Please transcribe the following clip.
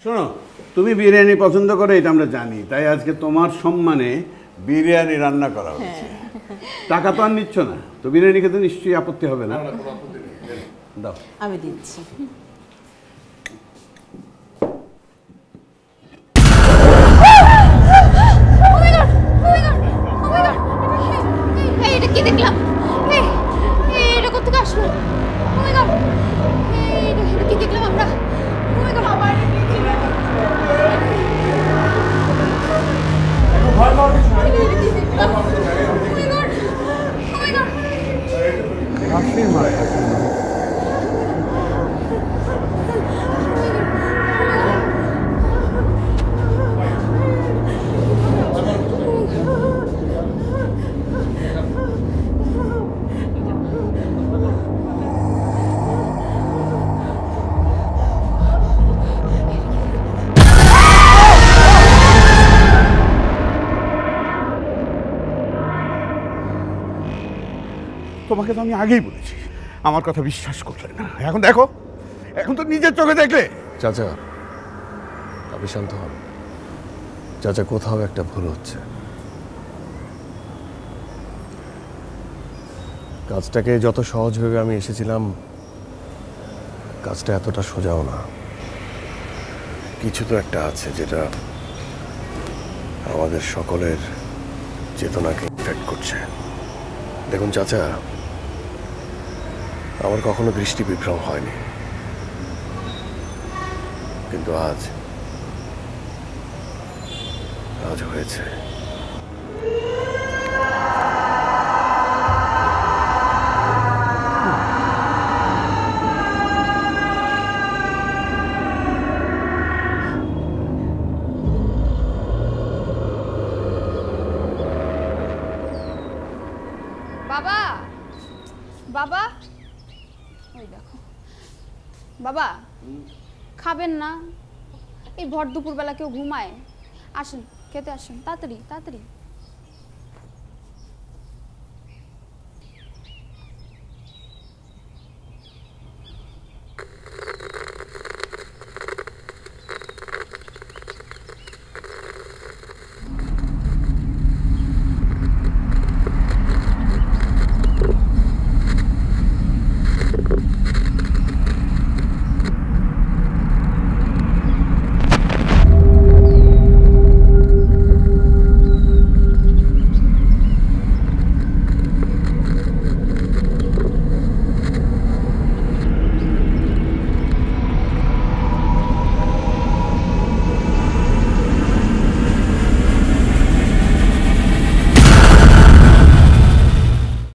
শোনো, তুমি বিরিয়ানি পছন্দ করো এটা আমরা জানি, তাই আজকে তোমার সম্মানে বিরিয়ানি রান্না করা হয়েছে। টাকা তো আর নিচ্ছ না, তো বিরিয়ানি খেতে নিশ্চয়ই আপত্তি হবে না? দাও, আমি দিচ্ছি। এটা কি দেখলাম? এটা কোথেকে আসলো? ও মাই গড, এটা কি দেখলাম আমরা? ও মাই গড, আবার তোমাকে তো আমি আগেই বলেছি, আমার কথা বিশ্বাস করলে না। এখন দেখো, এখন তো নিজের চোখে দেখলে। চাচা, আপনি শান্ত হন। চাচা, কোথাও একটা ভুল হচ্ছে। কাজটাকে যত সহজ ভেবে আমি এসেছিলাম, কাজটা এতটা সোজাও না। কিছু তো একটা আছে যেটা আমাদের সকলের চেতনাকে ইফেক্ট করছে। দেখুন চাচা, আমার কখনো দৃষ্টি বিভ্রম হয়নি, কিন্তু আজ হয়েছে। বাবা, বাবা, ওই দেখো বাবা, খাবেন না? এই ভর দুপুরবেলা কেউ ঘুমায়? আসেন, খেতে আসেন, তাড়াতাড়ি তাড়াতাড়ি।